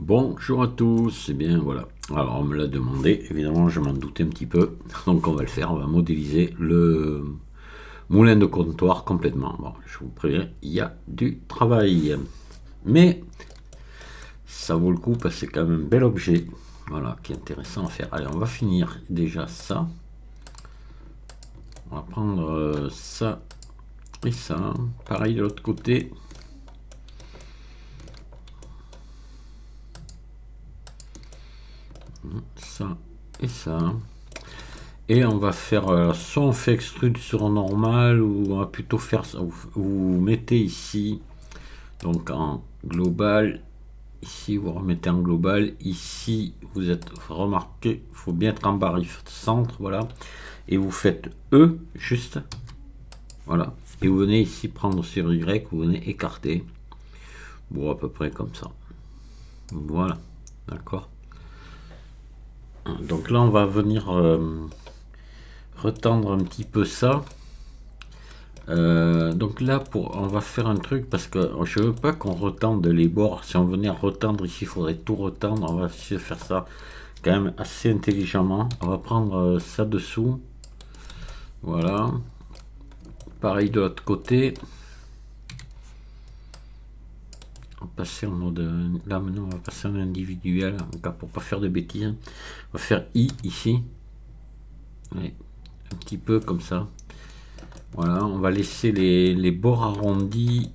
Bonjour à tous, et bien voilà. Alors on me l'a demandé, évidemment je m'en doutais un petit peu, donc on va le faire, on va modéliser le moulin de comptoir complètement. Bon, je vous préviens, il y a du travail, mais ça vaut le coup parce que c'est quand même un bel objet, voilà, qui est intéressant à faire. Allez, on va finir déjà ça. On va prendre ça et ça, pareil de l'autre côté. Ça et ça. Et on va faire, soit on fait extrude sur normal, ou on va plutôt faire ça. Vous mettez ici, donc en global, ici vous remettez en global, ici vous êtes remarqué, il faut bien être en barre centre, voilà. Et vous faites E, juste, voilà. Et vous venez ici prendre sur Y, vous venez écarter. Bon, à peu près comme ça. Voilà, d'accord. Donc là on va venir retendre un petit peu ça. Donc là, on va faire un truc parce que je veux pas qu'on retende les bords. Si on venait retendre ici, il faudrait tout retendre. On va essayer de faire ça quand même assez intelligemment. On va prendre ça dessous. Voilà. Pareil de l'autre côté. On va passer en mode. Là maintenant, on va passer en individuel. En cas pour pas faire de bêtises. On va faire I ici. Ouais, un petit peu comme ça. Voilà, on va laisser les bords arrondis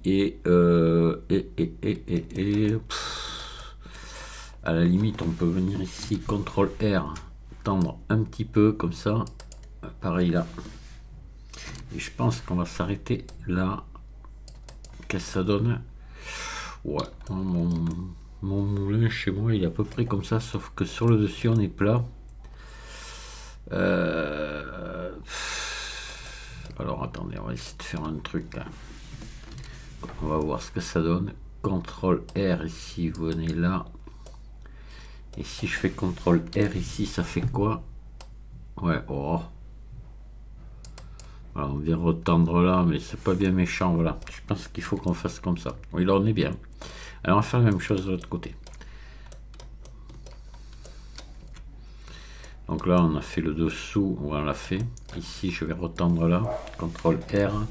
à la limite, on peut venir ici, CTRL R, tendre un petit peu comme ça, pareil là. Et je pense qu'on va s'arrêter là. Qu'est-ce que ça donne? Ouais, mon moulin chez moi, il est à peu près comme ça, sauf que sur le dessus, on est plat. Alors attendez, on va essayer de faire un truc là. On va voir ce que ça donne. CTRL R ici, vous venez là. Et si je fais CTRL R ici, ça fait quoi? Ouais, oh. Alors, on vient retendre là, mais c'est pas bien méchant, voilà. Je pense qu'il faut qu'on fasse comme ça. Oui, là on est bien. Alors on va faire la même chose de l'autre côté. Donc là on a fait le dessous, on l'a fait. Ici je vais retendre là, CTRL R.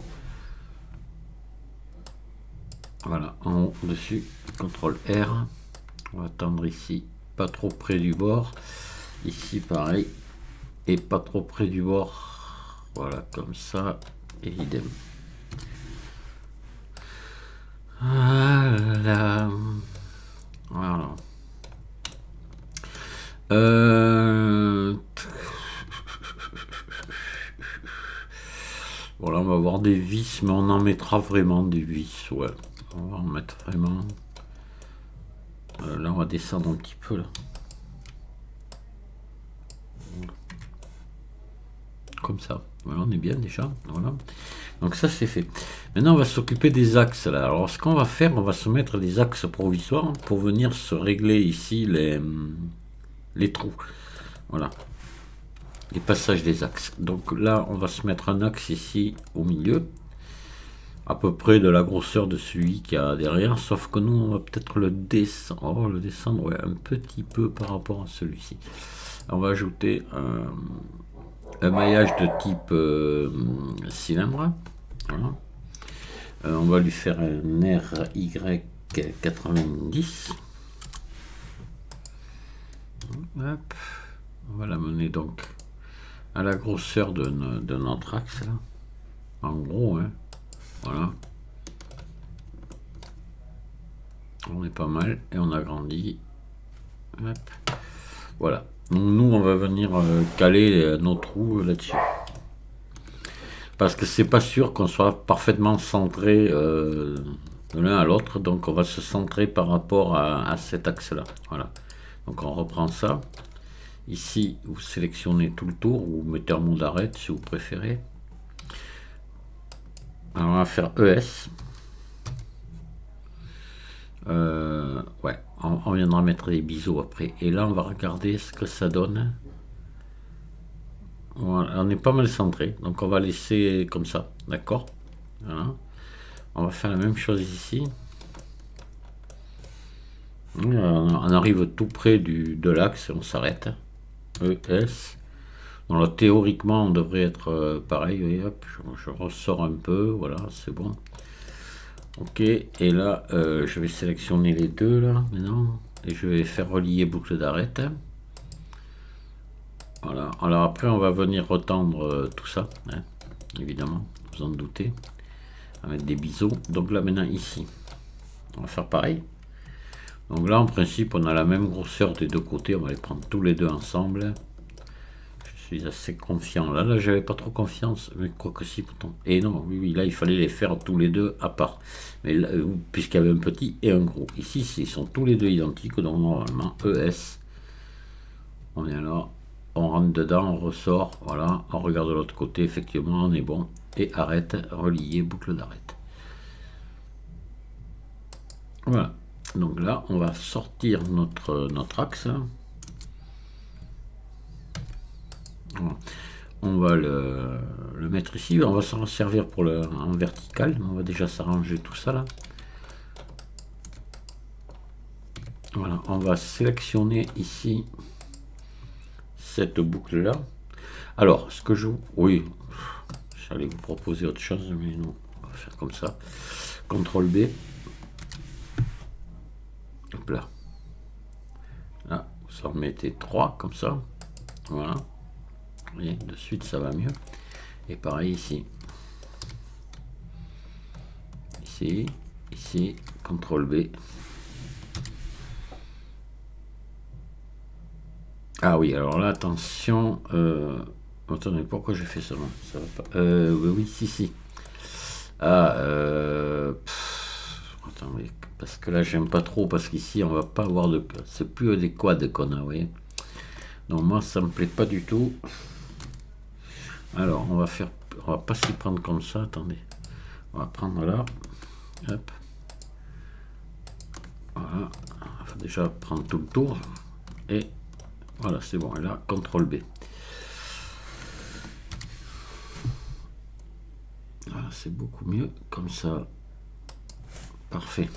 Voilà, en haut, dessus, CTRL R. On va tendre ici, pas trop près du bord. Ici pareil, et pas trop près du bord. Voilà, comme ça, et idem. Voilà. Voilà. Voilà, on va avoir des vis, mais on en mettra vraiment des vis, ouais. On va en mettre vraiment. Là, on va descendre un petit peu, là. Comme ça. Voilà, on est bien déjà. Voilà. Donc ça, c'est fait. Maintenant, on va s'occuper des axes, là. Alors, ce qu'on va faire, on va se mettre des axes provisoires pour venir se régler ici les trous. Voilà. Les passages des axes. Donc là, on va se mettre un axe ici au milieu, à peu près de la grosseur de celui qui a derrière, sauf que nous, on va peut-être le descendre, ouais, un petit peu par rapport à celui-ci. On va ajouter un maillage de type cylindre. Voilà. On va lui faire un RY90. Hop. On va l'amener donc à la grosseur de notre axe là. En gros, hein. Voilà. On est pas mal et on agrandit. Hop. Voilà. Donc nous, on va venir caler nos trous là-dessus. Parce que c'est pas sûr qu'on soit parfaitement centré de l'un à l'autre. Donc on va se centrer par rapport à cet axe-là. Voilà. Donc on reprend ça. Ici, vous sélectionnez tout le tour, vous mettez en mode arrêt si vous préférez. Alors on va faire ES. Ouais, on viendra mettre des biseaux après. Et là, on va regarder ce que ça donne. Voilà, on est pas mal centré, donc on va laisser comme ça, d'accord? Voilà. On va faire la même chose ici. On arrive tout près de l'axe et on s'arrête. ES. Donc là, théoriquement, on devrait être pareil. Et hop, je ressors un peu. Voilà, c'est bon. Ok, et là, je vais sélectionner les deux là maintenant. Et je vais faire relier boucle d'arête. Voilà. Alors après, on va venir retendre tout ça, hein, évidemment, vous en doutez. On va mettre des biseaux. Donc là, maintenant, ici, on va faire pareil. Donc là, en principe, on a la même grosseur des deux côtés. On va les prendre tous les deux ensemble. Je suis assez confiant. Là, j'avais pas trop confiance, mais quoi que si, pourtant. Et non, oui, là, il fallait les faire tous les deux à part. Mais puisqu'il y avait un petit et un gros. Ici, ils sont tous les deux identiques. Donc normalement, ES. On est là. On rentre dedans, on ressort. Voilà. On regarde de l'autre côté. Effectivement, on est bon. Et arrête, relier, boucle d'arrête. Voilà. Donc là, on va sortir notre axe. Voilà. On va le mettre ici. On va s'en servir pour en vertical. On va déjà s'arranger tout ça là. Voilà. On va sélectionner ici cette boucle là. Alors, ce que oui, j'allais vous proposer autre chose, mais non, on va faire comme ça. CTRL B. Hop là. Là, vous en mettez 3 comme ça. Voilà. Vous voyez, de suite ça va mieux. Et pareil ici. Ici, ici, CTRL B. Ah oui, alors là, attention. Attendez, pourquoi j'ai fait ça? Ça va pas. Oui, si. Ah, attendez, parce que là, j'aime pas trop, parce qu'ici, on va pas avoir de. C'est plus des quads qu'on a, vous voyez. Donc, moi, ça me plaît pas du tout. Alors, on va pas s'y prendre comme ça, attendez. On va prendre là. Hop. Voilà. Il faut déjà prendre tout le tour. Et voilà, c'est bon. Et là, CTRL B. Voilà, c'est beaucoup mieux. Comme ça. Parfait.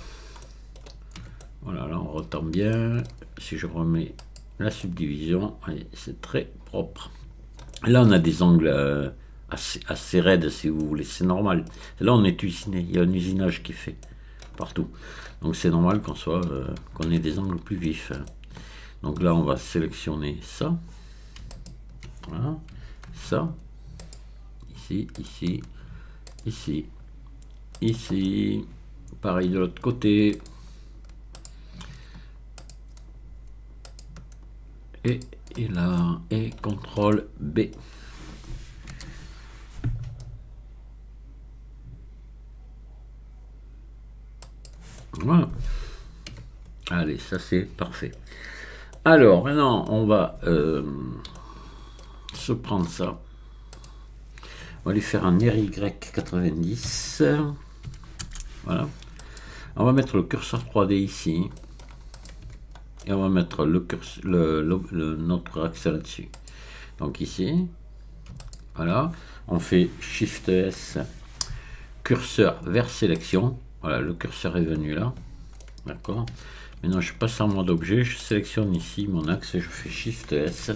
Voilà, là, on retend bien. Si je remets la subdivision, c'est très propre. Là, on a des angles assez raides, si vous voulez. C'est normal. Là, on est usiné. Il y a un usinage qui est fait partout. Donc, c'est normal qu'on ait des angles plus vifs. Donc là, on va sélectionner ça. Voilà. Ça. Ici, ici, ici, ici. Pareil de l'autre côté. Et là, et CTRL B. Voilà. Allez, ça c'est parfait. Alors, maintenant, on va se prendre ça. On va lui faire un RY90. Voilà. On va mettre le curseur 3D ici. Et on va mettre notre axe là-dessus. Donc ici, voilà, on fait Shift S, curseur vers sélection. Voilà, le curseur est venu là. D'accord. Maintenant, je passe en mode objet, je sélectionne ici mon axe et je fais Shift S,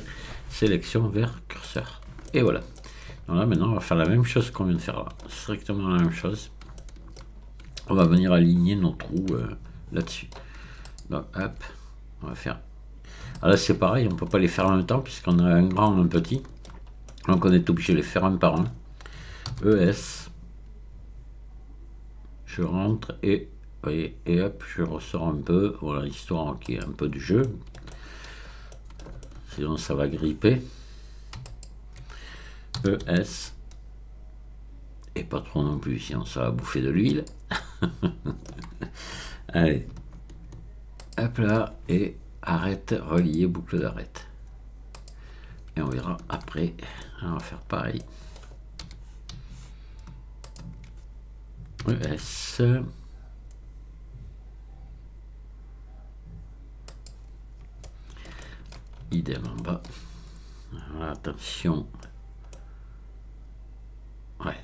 sélection vers curseur. Et voilà. Donc là, maintenant, on va faire la même chose qu'on vient de faire là. Strictement la même chose. On va venir aligner nos trous là-dessus. Donc, hop. On va faire. Alors là, c'est pareil, on ne peut pas les faire en même temps puisqu'on a un grand et un petit. Donc on est obligé de les faire un par un. ES. Je rentre et hop, je ressors un peu. Voilà, histoire qu'il y ait un peu de jeu. Sinon ça va gripper. ES. Et pas trop non plus, sinon ça va bouffer de l'huile. Allez. Hop là, et arrête, relier, boucle d'arrête. Et on verra après. On va faire pareil. ES. Idem en bas. Voilà, attention. Ouais.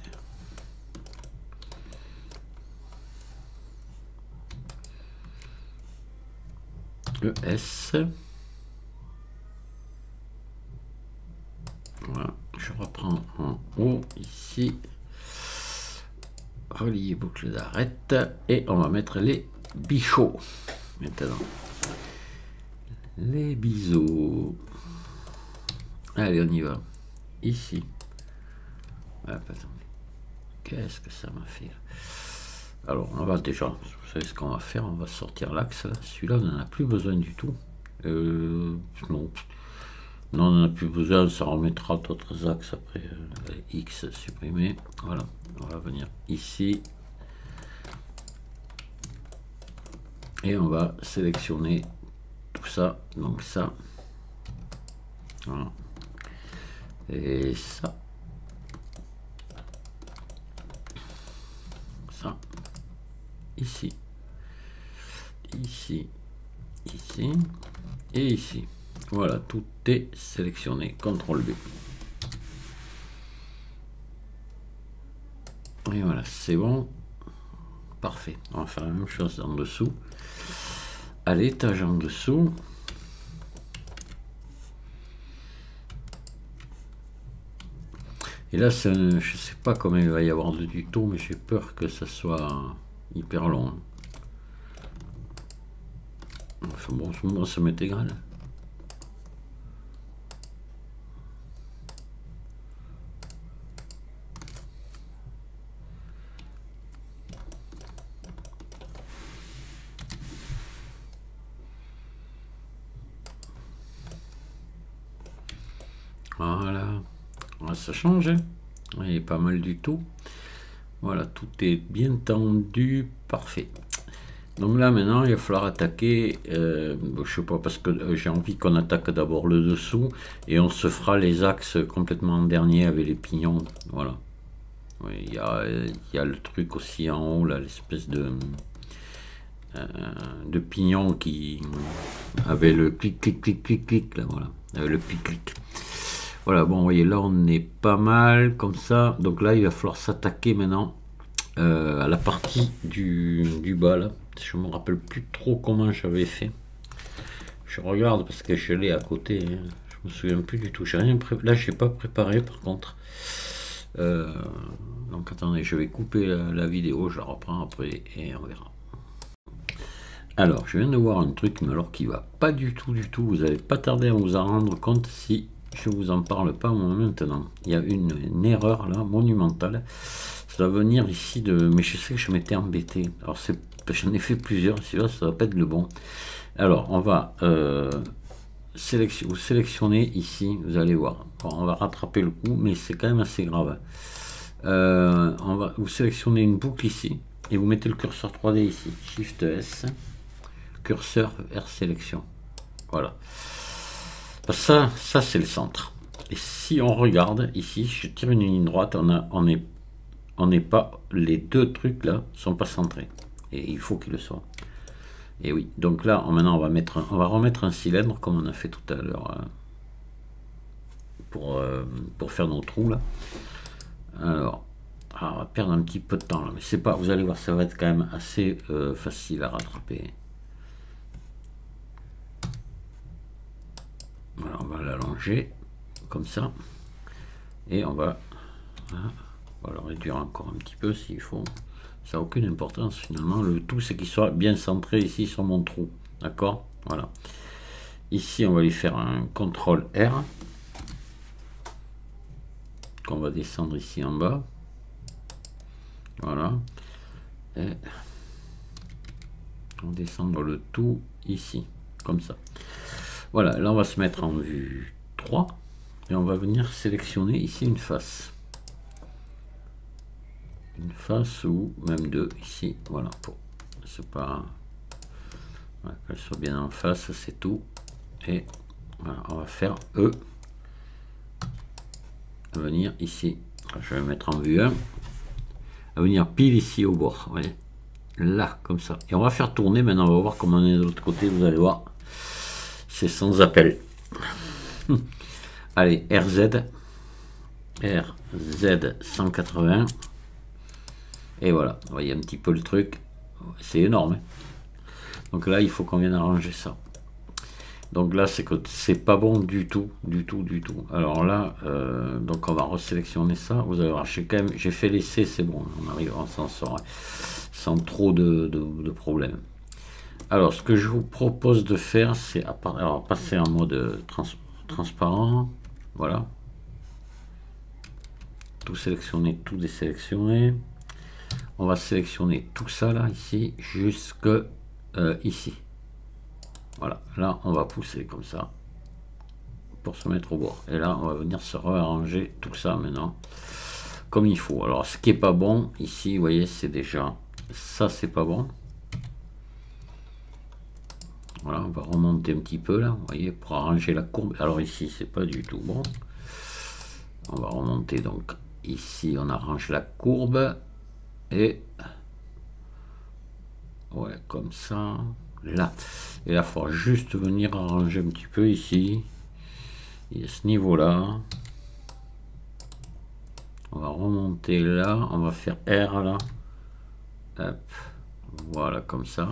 ES. Voilà, je reprends en haut ici. Relier boucle d'arête et on va mettre les bichots maintenant. Les biseaux. Allez, on y va. Ici. Hop, qu'est-ce que ça m'a fait? Alors, on va déjà, vous savez ce qu'on va faire, on va sortir l'axe. Celui-là, on n'en a plus besoin du tout. Non. Non, on n'en a plus besoin, ça remettra d'autres axes après. X supprimé. Voilà, on va venir ici. Et on va sélectionner tout ça. Donc ça. Voilà. Et ça. Ça. Ici. Ici. Ici. Et ici. Voilà, tout est sélectionné. CTRL B. Et voilà, c'est bon. Parfait. On va faire la même chose en dessous. À l'étage en dessous. Et là, je ne sais pas combien il va y avoir de tutos, mais j'ai peur que ça soit hyper long. Enfin bon, moi, ça m'est égal. Voilà, ça change, hein. Il est pas mal du tout. Voilà, tout est bien tendu, parfait. Donc là maintenant il va falloir attaquer, je sais pas, parce que j'ai envie qu'on attaque d'abord le dessous et on se fera les axes complètement en dernier avec les pignons. Voilà. Oui, il y a le truc aussi en haut là, l'espèce de pignon qui avait le clic clic clic clic clic là, voilà, avec le clic clic. Voilà, bon, vous voyez, là, on est pas mal, comme ça. Donc là, il va falloir s'attaquer maintenant à la partie du bas, là. Je me rappelle plus trop comment j'avais fait. Je regarde parce que je l'ai à côté. Hein. Je me souviens plus du tout. J'ai rien là, je n'ai pas préparé, par contre. Donc, attendez, je vais couper la vidéo. Je la reprends après et on verra. Alors, je viens de voir un truc, mais alors qui va pas du tout, du tout. Vous n'allez pas tarder à vous en rendre compte si... je vous en parle pas moi maintenant. Il y a une erreur là monumentale. Ça va venir ici de, mais je sais que je m'étais embêté. Alors j'en ai fait plusieurs. Celui-là, ça va pas être le bon. Alors on va sélectionner ici. Vous allez voir. Bon, on va rattraper le coup, mais c'est quand même assez grave. On va vous sélectionner une boucle ici et vous mettez le curseur 3D ici. Shift S. Curseur vers sélection. Voilà. Ça c'est le centre. Et si on regarde ici, je tire une ligne droite, on n'est pas, les deux trucs là sont pas centrés. Et il faut qu'ils le soient. Et oui, donc là, maintenant on va remettre un cylindre comme on a fait tout à l'heure pour faire nos trous là. Alors, on va perdre un petit peu de temps là, mais c'est pas, vous allez voir, ça va être quand même assez facile à rattraper. Voilà, on va l'allonger comme ça et on va le réduire encore un petit peu s'il faut. Ça n'a aucune importance finalement. Le tout c'est qu'il soit bien centré ici sur mon trou, d'accord. Voilà, ici on va lui faire un CTRL R qu'on va descendre ici en bas. Voilà, et on descend le tout ici comme ça. Voilà, là on va se mettre en vue 3 et on va venir sélectionner ici une face. Une face ou même deux ici, voilà, pour c'est pas voilà, qu'elle soit bien en face, c'est tout. Et voilà, on va faire E, à venir ici. Je vais mettre en vue 1, à venir pile ici au bord, vous voyez, là, comme ça. Et on va faire tourner maintenant, on va voir comment on est de l'autre côté, vous allez voir. C'est sans appel. Allez, RZ 180. Et voilà, vous voyez un petit peu le truc. C'est énorme. Hein. Donc là, il faut qu'on vienne arranger ça. Donc là, c'est que c'est pas bon du tout, du tout, du tout. Alors là, donc on va resélectionner ça. Vous allez voir, j'ai fait l'essai, c'est bon, on arrive, on s'en sort sans trop de problèmes. Alors, ce que je vous propose de faire, c'est passer en mode transparent. Voilà. Tout sélectionner, tout désélectionner. On va sélectionner tout ça là, ici, jusque ici. Voilà, là on va pousser comme ça pour se mettre au bord. Et là on va venir se réarranger tout ça maintenant comme il faut. Alors ce qui est pas bon ici, vous voyez, c'est déjà ça, c'est pas bon. Voilà, on va remonter un petit peu là, vous voyez, pour arranger la courbe. Alors ici c'est pas du tout bon. On va remonter, donc ici on arrange la courbe et ouais, comme ça. Là, et là il faut juste venir arranger un petit peu ici, et à ce niveau là on va remonter là, on va faire R là, hop, voilà, comme ça.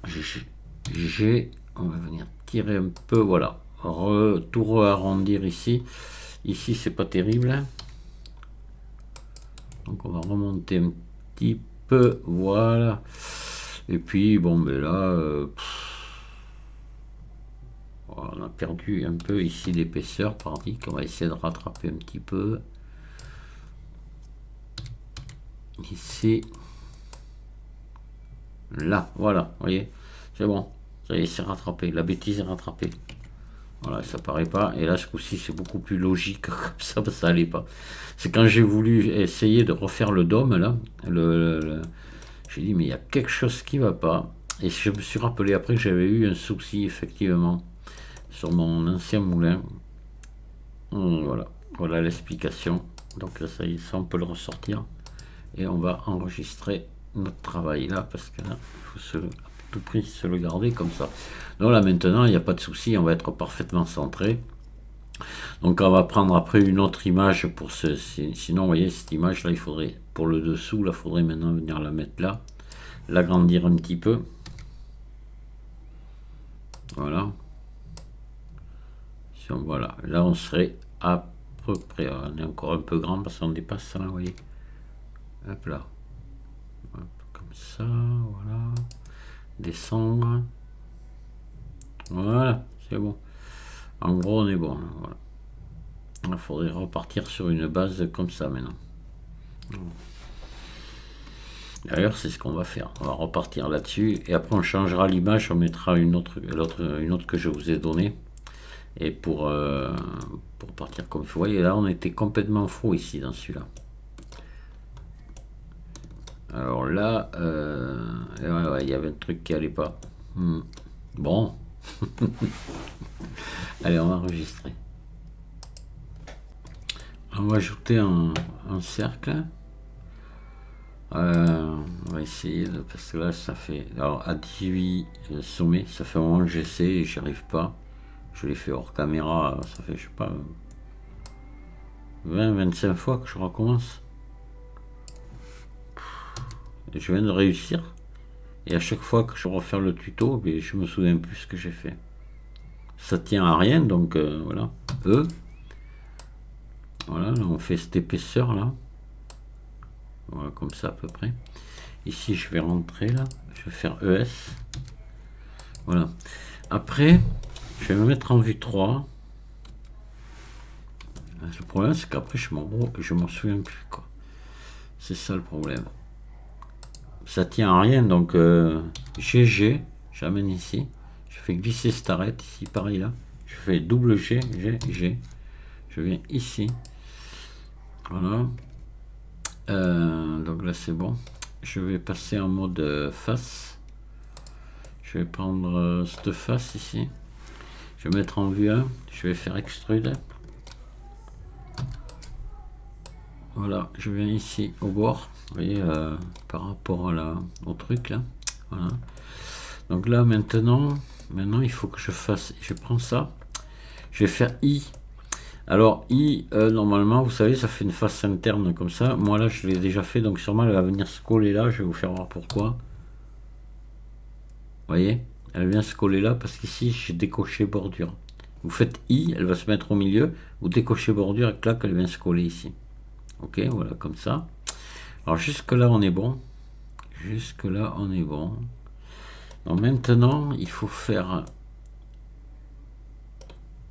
G, on va venir tirer un peu, voilà, tout arrondir ici. Ici c'est pas terrible, donc on va remonter un petit peu, voilà. Et puis bon, mais là on a perdu un peu ici l'épaisseur, parti qu'on va essayer de rattraper un petit peu ici, là, voilà, vous voyez, c'est bon, ça y est, c'est rattrapé, la bêtise est rattrapée. Voilà, ça paraît pas, et là ce coup-ci c'est beaucoup plus logique, comme ça allait pas. C'est quand j'ai voulu essayer de refaire le dôme là, j'ai dit mais il y a quelque chose qui va pas, et je me suis rappelé après que j'avais eu un souci effectivement sur mon ancien moulin. Voilà, voilà l'explication. Donc là ça y est, ça on peut le ressortir, et on va enregistrer notre travail là, parce que là il faut à tout prix se le garder comme ça. Donc là maintenant il n'y a pas de souci, on va être parfaitement centré. Donc on va prendre après une autre image pour sinon vous voyez cette image là, il faudrait pour le dessous là, il faudrait maintenant venir la mettre là, l'agrandir un petit peu, voilà. Voilà, là on serait à peu près, on est encore un peu grand parce qu'on dépasse ça, vous voyez, hop là, hop, comme ça, voilà, descendre, voilà, c'est bon, en gros on est bon, voilà. Il faudrait repartir sur une base comme ça maintenant. D'ailleurs c'est ce qu'on va faire, on va repartir là-dessus, et après on changera l'image, on mettra une autre que je vous ai donnée. Et pour partir comme vous voyez, là on était complètement faux ici dans celui-là. Alors là ouais, il y avait un truc qui allait pas. Bon. Allez, on va enregistrer. On va ajouter un cercle. On va essayer de, parce que là ça fait, alors à 18 sommets, ça fait un moment que j'essaie et j'y arrive pas. Je l'ai fait hors caméra, ça fait je sais pas 20-25 fois que je recommence. Et je viens de réussir, et à chaque fois que je refais le tuto, mais je me souviens plus ce que j'ai fait. Ça tient à rien, donc voilà. Voilà, là on fait cette épaisseur là. Voilà, comme ça à peu près. Ici je vais rentrer là, je vais faire ES. Voilà. Après, je vais me mettre en vue 3. Le problème c'est qu'après je m'en souviens plus quoi. C'est ça le problème. Ça tient à rien, donc GG, j'amène ici. Je fais glisser cette arête ici, pareil là. Je fais double G, G. Je viens ici. Voilà. Donc là c'est bon. Je vais passer en mode face. Je vais prendre cette face ici. Je vais mettre en vue 1. Je vais faire extrude. Voilà, je viens ici au bord. Vous voyez, par rapport à au truc là. Voilà. Donc là maintenant il faut que je fasse. Je prends ça. Je vais faire I. Alors I, normalement, vous savez, ça fait une face interne comme ça. Moi là, je l'ai déjà fait, donc sûrement elle va venir se coller là. Je vais vous faire voir pourquoi. voyez, elle vient se coller là parce qu'ici j'ai décoché bordure. Vous faites I, elle va se mettre au milieu, vous décochez bordure et clac, elle vient se coller ici. Ok, voilà, comme ça. Alors jusque là on est bon. Jusque là on est bon. Donc maintenant il faut faire...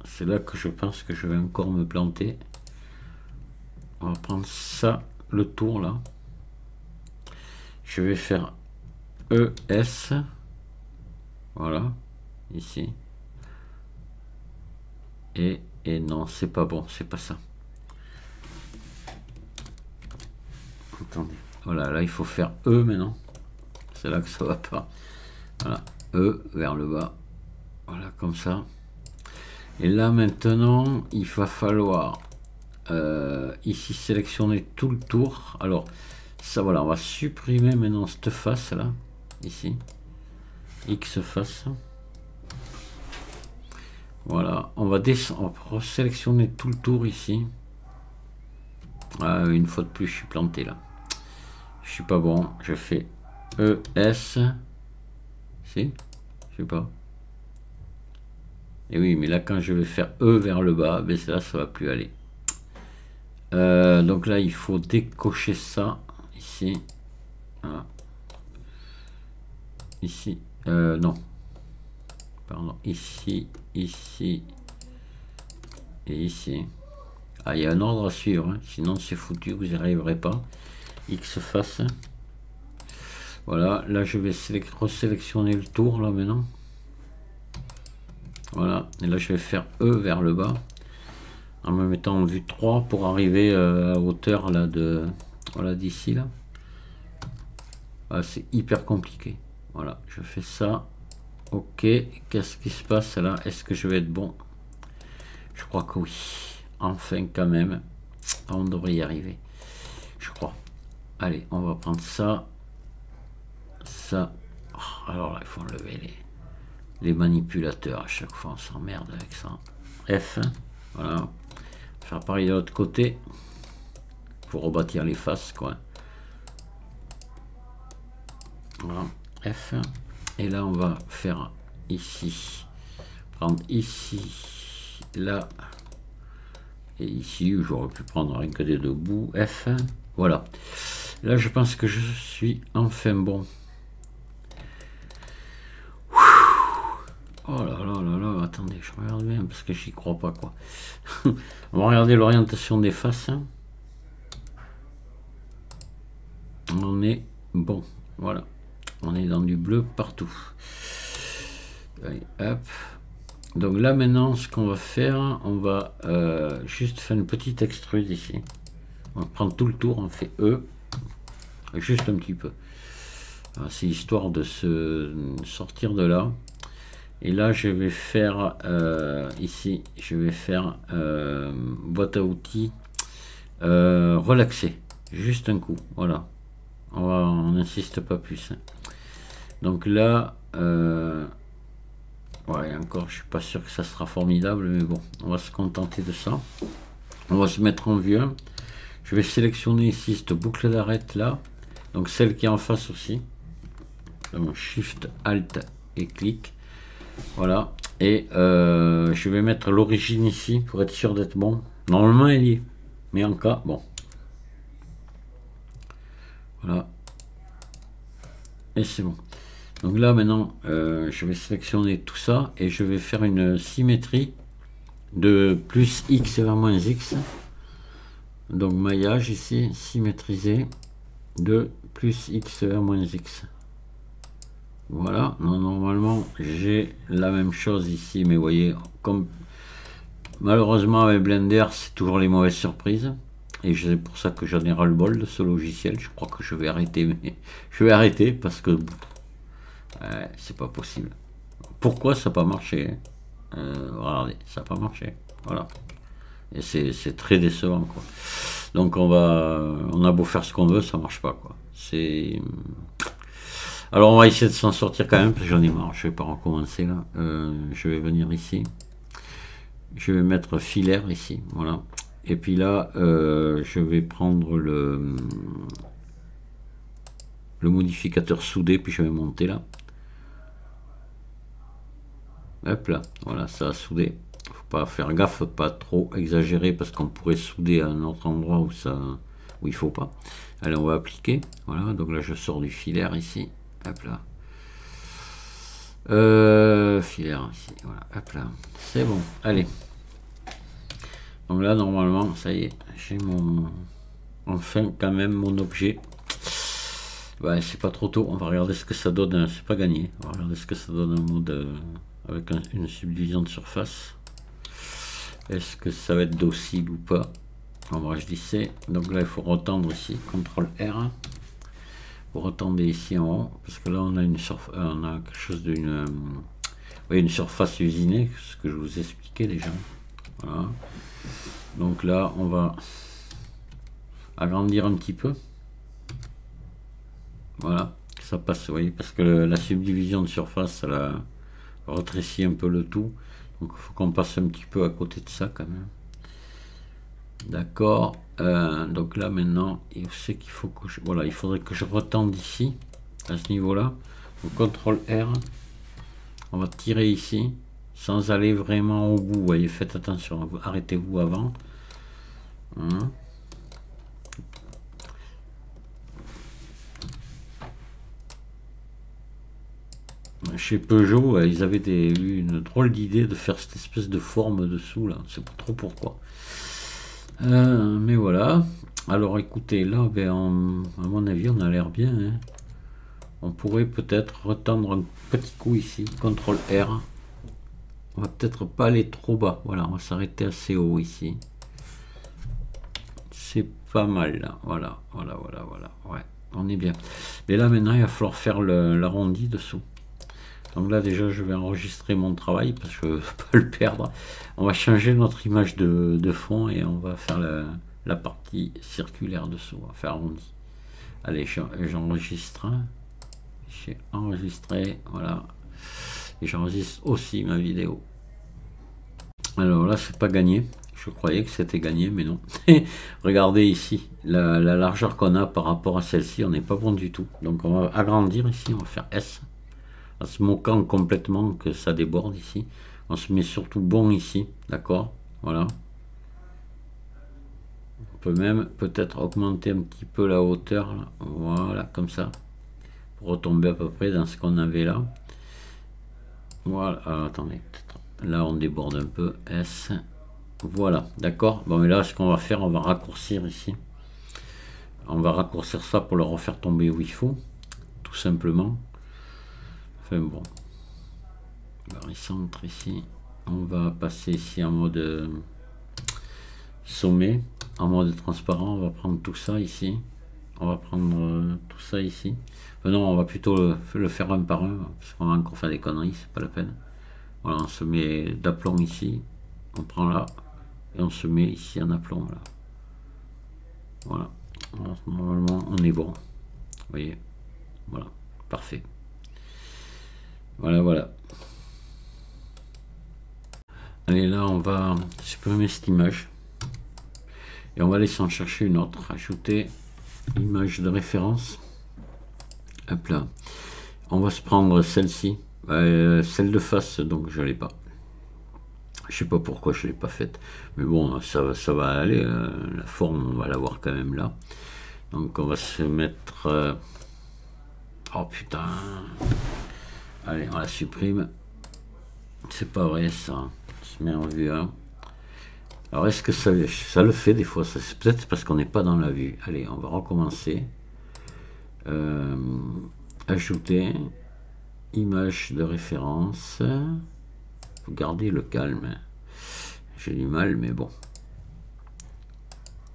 C'est là que je pense que je vais encore me planter. On va prendre ça, le tour là. Je vais faire ES. Voilà, ici. Et non, c'est pas bon, c'est pas ça. Attendez. Voilà, là il faut faire E maintenant. C'est là que ça va pas. Voilà, E vers le bas. Voilà, comme ça. Et là maintenant, il va falloir ici sélectionner tout le tour. Alors, ça voilà, on va supprimer maintenant cette face là, ici. X face. Voilà, on va descendre, on va sélectionner tout le tour ici. Ah, une fois de plus, je suis planté là. Je suis pas bon. Je fais ES. Si, je sais pas. Et oui, mais là, quand je vais faire E vers le bas, ben là, ça va plus aller. Donc là, il faut décocher ça ici. Voilà. Ici. Non. Pardon. Ici, ici et ici. Ah, il y a un ordre à suivre, hein. Sinon c'est foutu, vous n'y arriverez pas. X face. Voilà, là je vais resélectionner le tour là maintenant. Voilà, et là je vais faire E vers le bas en me mettant en vue 3 pour arriver à hauteur là de voilà d'ici là. Voilà, c'est hyper compliqué. Voilà, je fais ça. Ok, qu'est-ce qui se passe là? Est-ce que je vais être bon? Je crois que oui. Enfin quand même, on devrait y arriver. Je crois. Allez, on va prendre ça. Ça. Oh, alors là, il faut enlever les manipulateurs. À chaque fois, on s'emmerde avec ça. F. Voilà. Faire pareil de l'autre côté. Il faut rebâtir les faces, quoi. Voilà. F. Et là, on va faire ici. Prendre ici. Là. Et ici, j'aurais pu prendre rien que des deux bouts. F. Voilà. Là, je pense que je suis enfin bon. Oh là là là là, attendez, je regarde bien parce que j'y crois pas, quoi. On va regarder l'orientation des faces. On est bon, voilà. On est dans du bleu partout. Allez, hop. Donc là maintenant, ce qu'on va faire, on va juste faire une petite extrude ici. On va prendre tout le tour, on fait E, juste un petit peu. C'est histoire de se sortir de là. Et là, je vais faire ici, je vais faire boîte à outils relaxer, juste un coup. Voilà, on n'insiste pas plus. Donc là, ouais, encore, je suis pas sûr que ça sera formidable, mais bon, on va se contenter de ça. On va se mettre en vue 1. Je vais sélectionner ici cette boucle d'arête là, donc celle qui est en face aussi. Donc Shift, Alt et clic. Voilà, et je vais mettre l'origine ici pour être sûr d'être bon. Normalement elle y est, mais en cas, bon. Voilà, et c'est bon. Donc là maintenant, je vais sélectionner tout ça et je vais faire une symétrie de plus X vers moins X. Donc maillage ici, symétrisé de plus X vers moins X. Voilà, normalement j'ai la même chose ici, mais vous voyez, comme malheureusement avec Blender c'est toujours les mauvaises surprises, et c'est pour ça que j'en ai ras le bol de ce logiciel. Je crois que je vais arrêter, mais je vais arrêter parce que c'est pas possible. Pourquoi ça n'a pas marché? Regardez, ça n'a pas marché, voilà, et c'est très décevant, quoi. Donc on a beau faire ce qu'on veut, ça marche pas, quoi. Alors on va essayer de s'en sortir quand même, parce que j'en ai marre, je vais pas recommencer là. Je vais venir ici. Je vais mettre filaire ici, voilà. Et puis là, je vais prendre le modificateur soudé, puis je vais monter là. Hop là, voilà, ça a soudé. Faut pas faire gaffe, pas trop exagérer parce qu'on pourrait souder à un autre endroit où il faut pas. Allez, on va appliquer. Voilà, donc là je sors du filaire ici. Hop là. Filaire ici. Voilà, hop là. C'est bon. Allez. Donc là normalement, ça y est, j'ai mon enfin quand même mon objet. Ouais, c'est pas trop tôt. On va regarder ce que ça donne. C'est pas gagné. On va regarder ce que ça donne en mode avec une subdivision de surface. Est-ce que ça va être docile ou pas? En vrai, je dis c'est. Donc là, il faut retendre ici. CTRL R. Vous retendez ici en haut. Parce que là, on a on a quelque chose d'une une surface usinée. Ce que je vous expliquais déjà. Voilà. Donc là, on va agrandir un petit peu. Voilà. Ça passe, vous voyez, parce que la subdivision de surface, ça la rétrécit un peu le tout. Donc il faut qu'on passe un petit peu à côté de ça quand même. D'accord. Donc là maintenant, il sait qu'il faut que voilà, il faudrait que je retende ici, à ce niveau-là. Donc CTRL R. On va tirer ici, sans aller vraiment au bout. Vous voyez, faites attention, arrêtez-vous avant. Hein. Chez Peugeot, ils avaient eu une drôle d'idée de faire cette espèce de forme dessous là. C'est pas trop pourquoi. Mais voilà. Alors écoutez, là, ben, à mon avis, on a l'air bien. Hein. On pourrait peut-être retendre un petit coup ici. CTRL R. On va peut-être pas aller trop bas. Voilà, on va s'arrêter assez haut ici. C'est pas mal là. Voilà, voilà, voilà, voilà. Ouais, on est bien. Mais là maintenant, il va falloir faire l'arrondi dessous. Donc là déjà je vais enregistrer mon travail parce que je ne veux pas le perdre. On va changer notre image de fond et on va faire la partie circulaire dessous. On va faire arrondi. Allez, j'enregistre. J'ai enregistré, voilà. Et j'enregistre aussi ma vidéo. Alors là c'est pas gagné. Je croyais que c'était gagné mais non. Regardez ici, la largeur qu'on a par rapport à celle-ci, on n'est pas bon du tout. Donc on va agrandir ici, on va faire S. En se moquant complètement que ça déborde ici. On se met surtout bon ici, d'accord? Voilà. On peut même peut-être augmenter un petit peu la hauteur, là. Voilà, comme ça. Pour retomber à peu près dans ce qu'on avait là. Voilà, alors, attendez, là on déborde un peu, S. Voilà, d'accord? Bon, mais là, ce qu'on va faire, on va raccourcir ici. On va raccourcir ça pour le refaire tomber où il faut, tout simplement. Enfin bon, centre ici, on va passer ici en mode sommet, en mode transparent. On va prendre tout ça ici, on va prendre tout ça ici. Non, on va plutôt le faire un par un parce qu'on va encore faire des conneries, c'est pas la peine. Voilà, on se met d'aplomb ici, on prend là et on se met ici en aplomb là. Voilà, alors, normalement on est bon, vous voyez, voilà, parfait. Voilà, voilà. Allez, là, on va supprimer cette image. Et on va aller s'en chercher une autre. Ajouter image de référence. Hop là. On va se prendre celle-ci. Celle de face, donc je ne l'ai pas. Je sais pas pourquoi je ne l'ai pas faite. Mais bon, ça va aller. La forme, on va l'avoir quand même là. Donc on va se mettre... Oh putain. Allez, on la supprime. C'est pas vrai ça. On se met en vue 1. Alors est-ce que ça le fait des fois? C'est peut-être parce qu'on n'est pas dans la vue. Allez, on va recommencer. Ajouter. Image de référence. Faut garder le calme. J'ai du mal, mais bon.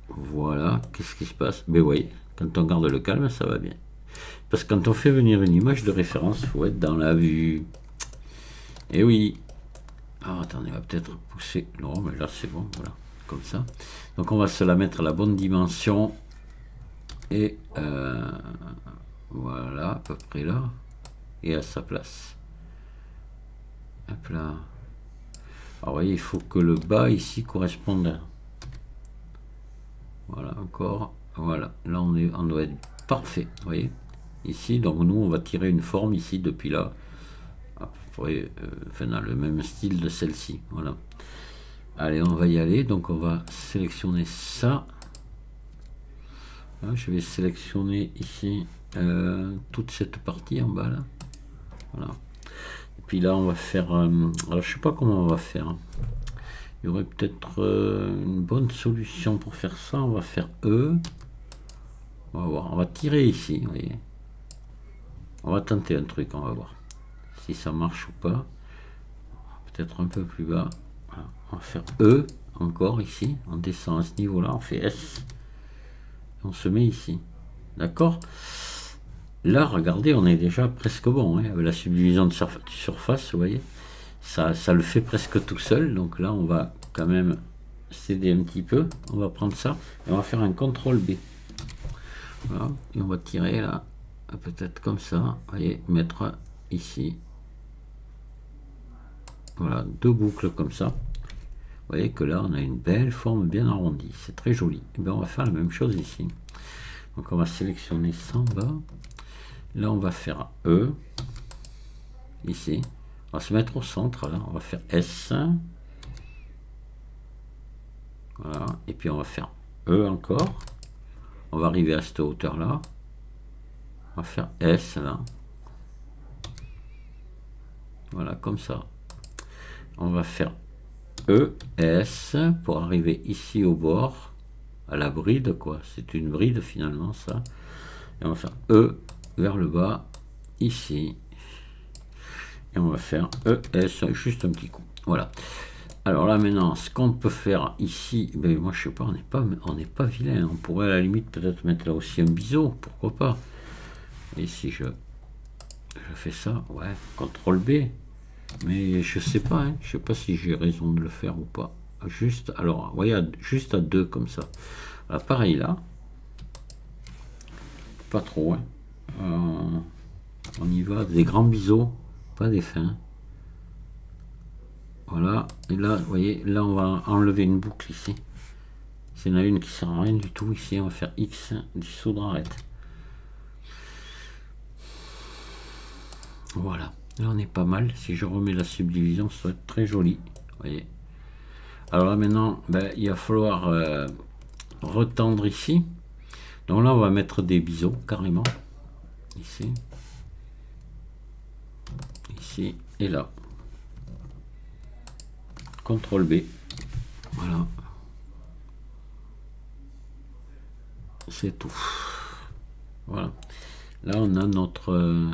Voilà. Qu'est-ce qui se passe? Ben oui, quand on garde le calme, ça va bien. Parce que quand on fait venir une image de référence, il faut être dans la vue. Et oui. Ah, attendez, on va peut-être pousser. Non, mais là c'est bon, voilà, comme ça. Donc on va se la mettre à la bonne dimension. Et voilà, à peu près là. Et à sa place. Hop là. Alors vous voyez, il faut que le bas ici corresponde. Voilà, encore. Voilà, là on doit être parfait, vous voyez. Ici, donc nous on va tirer une forme ici depuis là. À peu Oui, enfin, dans le même style de celle-ci. Voilà. Allez, on va y aller. Donc, on va sélectionner ça. Là, je vais sélectionner ici toute cette partie en bas là. Voilà. Et puis là, on va faire. Alors, je sais pas comment on va faire. Il y aurait peut-être une bonne solution pour faire ça. On va faire E. On va voir. On va tirer ici. Vous voyez. On va tenter un truc. On va voir si ça marche ou pas. Peut-être un peu plus bas. Voilà. On va faire E encore ici. On descend à ce niveau-là. On fait S. On se met ici. D'accord? Là, regardez, on est déjà presque bon. Hein, avec la subdivision de surface, vous voyez. Ça le fait presque tout seul. Donc là, on va quand même céder un petit peu. On va prendre ça et on va faire un CTRL B. Voilà. Et on va tirer là. Peut-être comme ça. Vous voyez, mettre ici. Voilà, deux boucles comme ça. Vous voyez que là, on a une belle forme bien arrondie. C'est très joli. Et bien, on va faire la même chose ici. Donc, on va sélectionner ça en bas. Là, on va faire E. Ici. On va se mettre au centre. Là, on va faire S. Voilà. Et puis, on va faire E encore. On va arriver à cette hauteur-là. On va faire S, là. Voilà, comme ça. On va faire E, S, pour arriver ici au bord, à la bride, quoi. C'est une bride, finalement, ça. Et on va faire E vers le bas, ici. Et on va faire E, S, juste un petit coup. Voilà. Alors là, maintenant, ce qu'on peut faire ici, ben, moi, je sais pas, on n'est pas vilain. On pourrait, à la limite, peut-être mettre là aussi un biseau, pourquoi pas. Et si je fais ça, ouais, CTRL B. Mais je sais pas, hein, je sais pas si j'ai raison de le faire ou pas. Juste, alors, vous voyez, juste à deux comme ça. Voilà, pareil là. Pas trop, hein. On y va, des grands biseaux, pas des fins. Voilà, et là, vous voyez, là on va enlever une boucle ici. S'il y en a une qui sert à rien du tout, ici on va faire X, dissoudre, arrête. Voilà. Là, on est pas mal. Si je remets la subdivision, ça va être très joli. Vous voyez. Alors là, maintenant, ben, il va falloir retendre ici. Donc là, on va mettre des biseaux, carrément. Ici. Ici et là. CTRL B. Voilà. C'est tout. Voilà. Là, on a notre...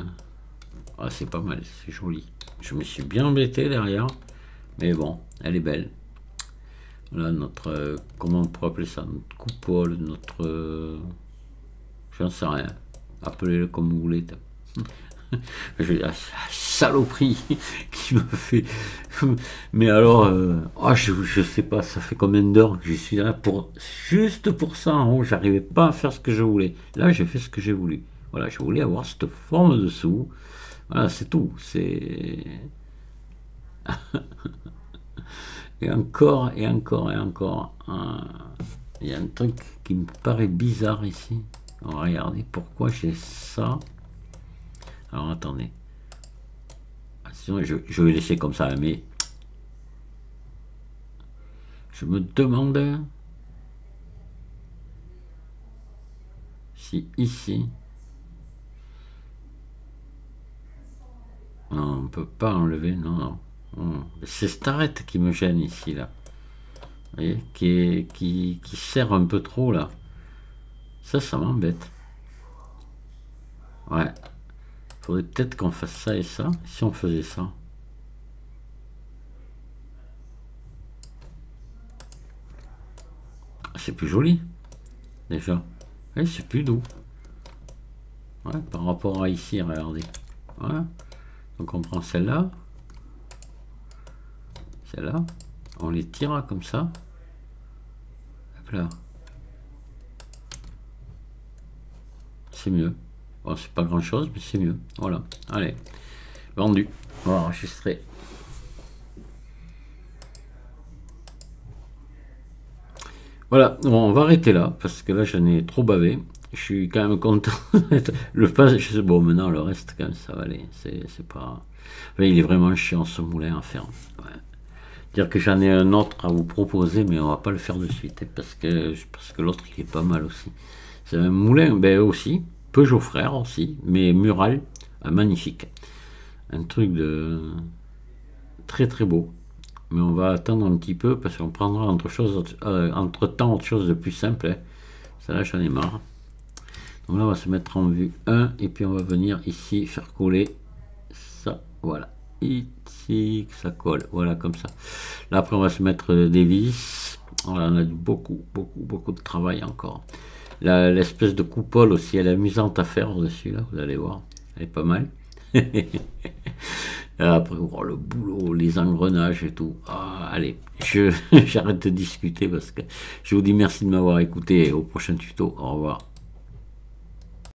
Ah, c'est pas mal, c'est joli. Je me suis bien embêté derrière, mais bon, elle est belle. Là, notre, comment on pourrait appeler ça, notre coupole, notre, j'en sais rien, appelez-le comme vous voulez. La saloperie qui me fait, mais alors, oh, je sais pas, ça fait combien d'heures que je suis là pour, juste pour ça, en haut, j'arrivais pas à faire ce que je voulais. Là, j'ai fait ce que j'ai voulu. Voilà, je voulais avoir cette forme dessous. Voilà, c'est tout. C'est... et encore, et encore, et encore. Il y a un truc qui me paraît bizarre ici. On va regarder pourquoi j'ai ça. Alors, attendez. Sinon, je vais laisser comme ça, mais... Je me demande... si ici... Non, on peut pas enlever, non, non. C'est cette arête qui me gêne ici, là. Vous voyez, qui serre un peu trop, là. Ça m'embête. Ouais. Faudrait peut-être qu'on fasse ça et ça. Si on faisait ça. C'est plus joli, déjà. Ouais, c'est plus doux. Ouais, par rapport à ici, regardez. Voilà. Donc on prend celle-là, on les tire comme ça. Hop là. C'est mieux. Bon, c'est pas grand-chose, mais c'est mieux. Voilà. Allez, vendu. On va enregistrer. Voilà, bon, on va arrêter là, parce que là, j'en ai trop bavé. Je suis quand même content. Le pas, bon, maintenant, le reste, quand même, ça va aller. C'est pas... Ouais, il est vraiment chiant ce moulin à faire. Ouais. Dire que j'en ai un autre à vous proposer, mais on va pas le faire de suite, hein, parce que l'autre il est pas mal aussi. C'est un moulin, ben aussi, Peugeot frère aussi, mais mural, magnifique. Un truc de très très beau. Mais on va attendre un petit peu parce qu'on prendra entre temps autre chose de plus simple. Hein. Ça là j'en ai marre. Donc là on va se mettre en vue 1 et puis on va venir ici faire coller ça. Voilà. Ici que ça colle. Voilà comme ça. Là après on va se mettre des vis. Voilà, on a beaucoup de travail encore. L'espèce de coupole aussi, elle est amusante à faire au-dessus là, vous allez voir. Elle est pas mal. Après, oh, le boulot, les engrenages et tout. Ah, allez, j'arrête de discuter parce que je vous dis merci de m'avoir écouté et au prochain tuto. Au revoir.